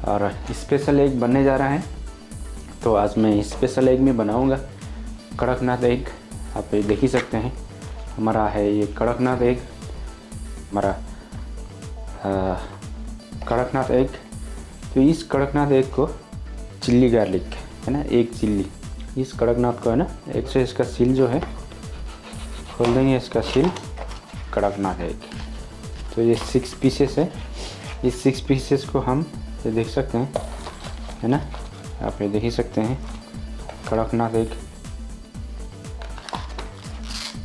और special egg बनने जा रहा है। तो आज मैं स्पेशल एग में बनाऊंगा कड़कनाथ एग। आप ये देख ही सकते हैं, हमारा है ये कड़कनाथ एग, हमारा कड़कनाथ एग। तो इस कड़कनाथ एग को चिल्ली गार्लिक है ना, एग चिल्ली, इस कड़कनाथ को है ना, एक से इसका सील जो है खोल देंगे, इसका सील कड़कनाथ एग। तो ये 6 पीसेस है, इस 6 पीसेस को हम ये देख सकते हैं है ना, आप ये देख ही सकते हैं कड़कनाथ एग।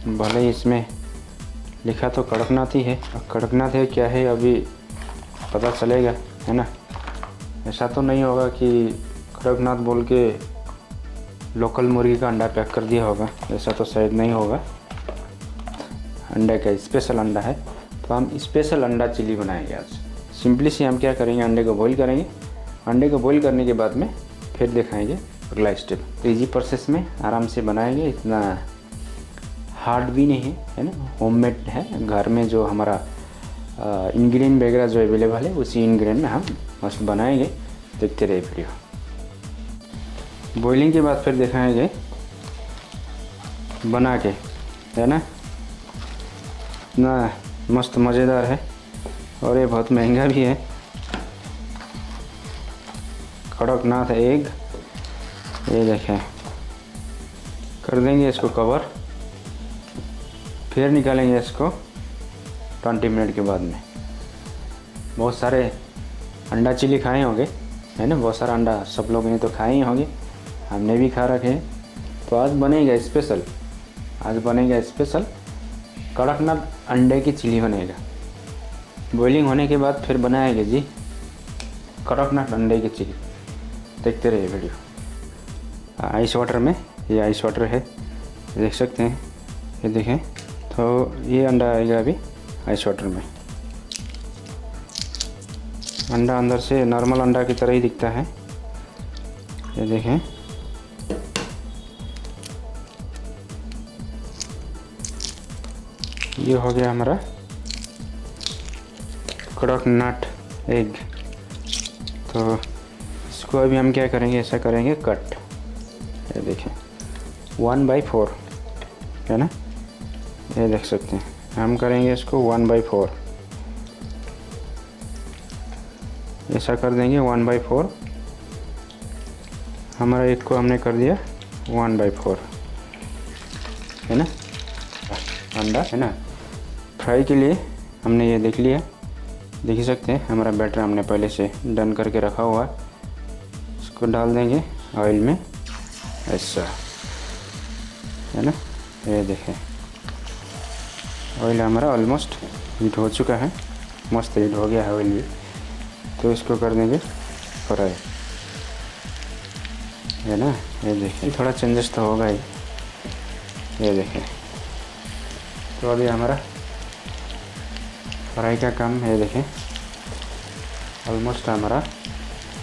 भले ही इसमें लिखा तो कड़कनाथ ही है, कड़कनाथ है क्या है अभी पता चलेगा है ना। ऐसा तो नहीं होगा कि कड़कनाथ बोल के लोकल मुर्गी का अंडा पैक कर दिया होगा, ऐसा तो शायद नहीं होगा। अंडे का स्पेशल अंडा है, तो हम स्पेशल अंडा चिल्ली बनाएंगे आज। सिंपली सी हम क्या करेंगे, अंडे को बॉईल करेंगे। अंडे को बॉईल करने के बाद में फिर दिखाएंगे अगला स्टेप। तो इजी प्रोसेस में आराम से बनाएंगे, इतना हार्ड भी नहीं है ना, होममेड है, घर में जो हमारा इंग्रेडिएंट वगैरह जो अवेलेबल है उसी इंग्रेडिएंट में हम मस्त बनाएंगे। देखते रहिए वीडियो। बॉइलिंग के बाद फिर दिखाएंगे बना के है ना, इतना मस्त मज़ेदार है और ये बहुत महंगा भी है। कड़कनाथ एग, ये देखें, कर देंगे इसको कवर, फिर निकालेंगे इसको 20 मिनट के बाद में। बहुत सारे अंडा चिल्ली खाए होंगे है ना, बहुत सारा अंडा सब लोगों ने तो खाए ही होंगे, हमने भी खा रखे हैं। तो आज बनेगा स्पेशल, आज बनेगा स्पेशल कड़कनाथ अंडे की चिल्ली बनेगा। बॉइलिंग होने के बाद फिर बनाएंगे जी कड़कनाथ अंडे की चिल्ली। देखते रहिए वीडियो। आइस वाटर में, ये आइस वाटर है, देख सकते हैं, ये देखें। तो ये अंडा आएगा अभी आइस वाटर में। अंडा अंदर से नॉर्मल अंडा की तरह ही दिखता है, ये देखें। ये हो गया हमारा कड़कनाथ एग। तो इसको अभी हम क्या करेंगे, ऐसा करेंगे कट, ये देखें 1/4 है ना, ये देख सकते हैं। हम करेंगे इसको 1/4, ऐसा कर देंगे 1/4। हमारा एक को हमने कर दिया 1/4 है ना। अंडा है ना, फ्राई के लिए हमने ये देख लिया, देख ही सकते हैं हमारा बैटर हमने पहले से डन करके रखा हुआ। इसको डाल देंगे ऑयल में, ऐसा है ना, ये देखें ऑयल हमारा ऑलमोस्ट हीट हो चुका है, मस्त हीट हो गया है ऑयल भी। तो इसको कर देंगे फ्राई है ना, ये देखें थोड़ा चेंजेस तो होगा ही, ये देखें। तो अभी हमारा फ्राई का काम है, देखें ऑलमोस्ट हमारा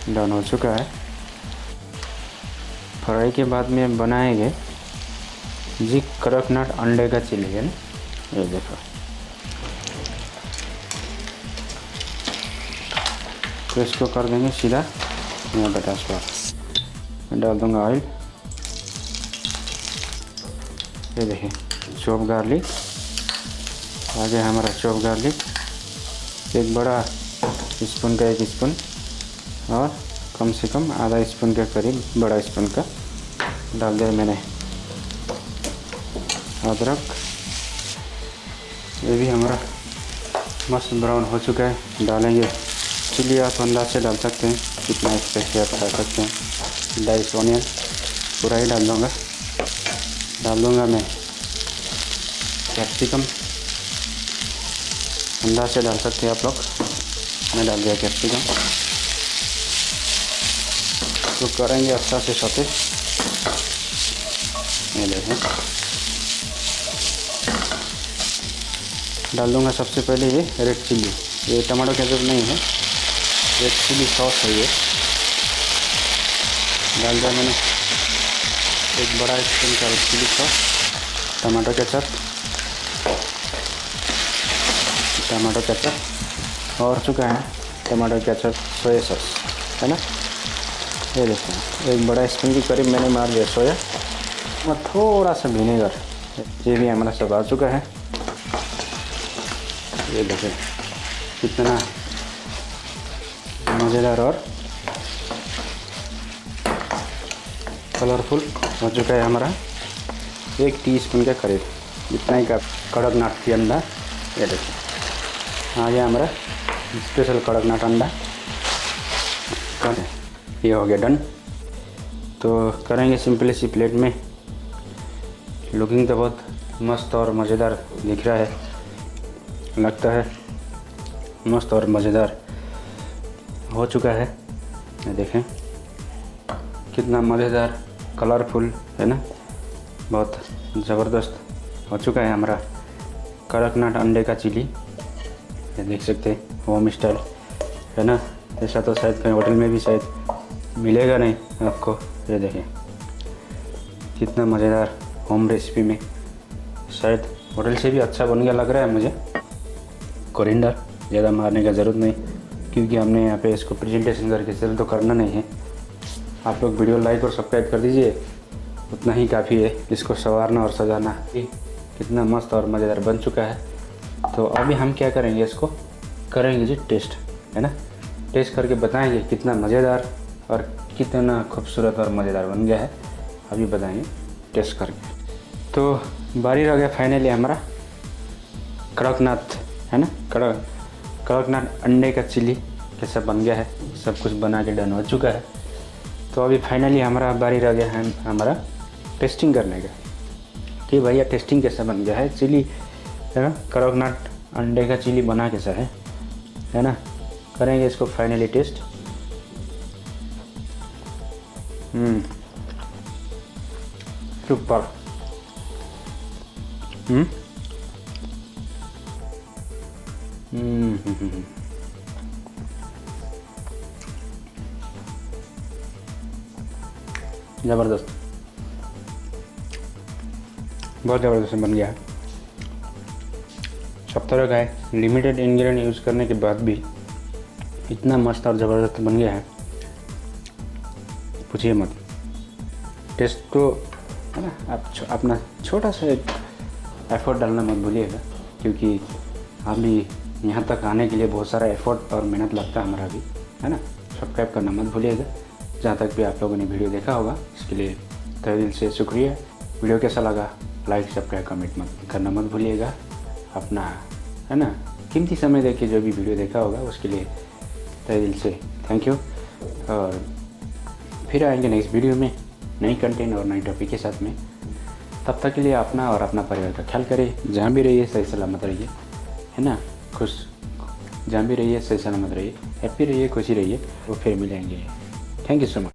डन हो चुका है। फ्राई के बाद में बनाएंगे जी कड़कनाथ अंडे का चिल्ली है ना, ये देखो। तो इसको कर देंगे सीधा यहाँ पे गैस पर, डाल दूँगा ऑयल, ये देखें चॉप गार्लिक, आगे हमारा चॉप गार्लिक एक बड़ा स्पून का, 1 स्पून, और कम से कम आधा स्पून के करीब बड़ा स्पून का डाल दिया मैंने अदरक। ये भी हमारा मस्त ब्राउन हो चुका है। डालेंगे चिल्ली, आप अंदाज से डाल सकते हैं कितना स्पाइसी आप खा सकते हैं। डाइस ऑनियन पूरा ही डाल दूँगा मैं। कैप्सिकम अंदाज से डाल सकते हैं आप लोग, मैं डाल दिया कैप्सिकम। तो करेंगे अच्छा से सौते, ये देखें। डाल दूँगा सबसे पहले ये रेड चिल्ली, ये टमाटो केचप नहीं है, रेड चिल्ली सॉस है ये। डाल दिया मैंने एक बड़ा स्पून का red chilli sauce. Tomato ketchup और चुका है, टमाटो केचप, सोया सॉस है ना। ये देखिए एक बड़ा स्पून के करीब मैंने मार दिया सोया और थोड़ा सा विनेगर। ये भी हमारा सब आ चुका है। ये देखिए कितना मज़ेदार और कलरफुल हो चुका है हमारा 1 टीस्पून के करीब इतना ही का कड़कनाथ की अंडा। ये देखिए आ गया हमारा स्पेशल कड़कनाथ अंडा। ये हो गया डन। तो करेंगे सिंपली सी प्लेट में। लुकिंग तो बहुत मस्त और मज़ेदार दिख रहा है, लगता है मस्त और मज़ेदार हो चुका है। ये देखें कितना मज़ेदार कलरफुल है ना, बहुत ज़बरदस्त हो चुका है हमारा कड़कनाथ अंडे का चिली। ये देख सकते हैं होम स्टाइल है ना। ऐसा तो शायद कहीं होटल में भी शायद मिलेगा नहीं आपको। ये देखें कितना मज़ेदार होम रेसिपी में, शायद होटल से भी अच्छा बन गया लग रहा है मुझे। कोरिएंडर ज़्यादा मारने का ज़रूरत नहीं, क्योंकि हमने यहाँ पे इसको प्रेजेंटेशन करके सेल तो करना नहीं है। आप लोग वीडियो लाइक और सब्सक्राइब कर दीजिए, उतना ही काफ़ी है इसको संवारना और सजाना। कितना मस्त और मज़ेदार बन चुका है। तो अभी हम क्या करेंगे, इसको करेंगे जी टेस्ट, है ना। टेस्ट करके बताएंगे कितना मज़ेदार और कितना खूबसूरत और मज़ेदार बन गया है, अभी बताएंगे टेस्ट करके। तो बारी रह गया फाइनली हमारा कड़कनाथ, है ना। कड़कनाथ अंडे का चिली कैसा बन गया है, सब कुछ बना के डन हो चुका है। तो अभी फाइनली हमारा बारी रह गया है हमारा टेस्टिंग करने का कि भैया टेस्टिंग कैसा बन गया है चिली, है ना। कड़कनाथ अंडे का चिली बना कैसा है ना। करेंगे इसको फाइनली टेस्ट। सुपर। ज़बरदस्त, बहुत ज़बरदस्त बन गया है। सब तरह का है, लिमिटेड इंग्रेडिएंट यूज़ करने के बाद भी इतना मस्त और ज़बरदस्त बन गया है, पूछिए मत। टेस्ट तो है ना, आप अपना छोटा सा एफर्ट डालना मत भूलिएगा, क्योंकि हम भी यहाँ तक आने के लिए बहुत सारा एफर्ट और मेहनत लगता है हमारा भी, है ना। सब्सक्राइब करना मत भूलिएगा। जहाँ तक भी आप लोगों ने वीडियो देखा होगा इसके लिए तहे दिल से शुक्रिया। वीडियो कैसा लगा लाइक सब्सक्राइब कमेंट मत करना मत भूलिएगा। अपना है ना कीमती समय देके जो भी वीडियो देखा होगा उसके लिए तहे दिल से थैंक यू। और फिर आएंगे नेक्स्ट वीडियो में नई कंटेंट और नई टॉपिक के साथ में। तब तक के लिए अपना और अपना परिवार का ख्याल करें। जहाँ भी रहिए सही सलामत रहिए, है ना। खुश जहाँ भी रहिए सही सलामत रहिए, हैप्पी रहिए, खुशी रहिए। वो फिर मिलेंगे। Thank you so much.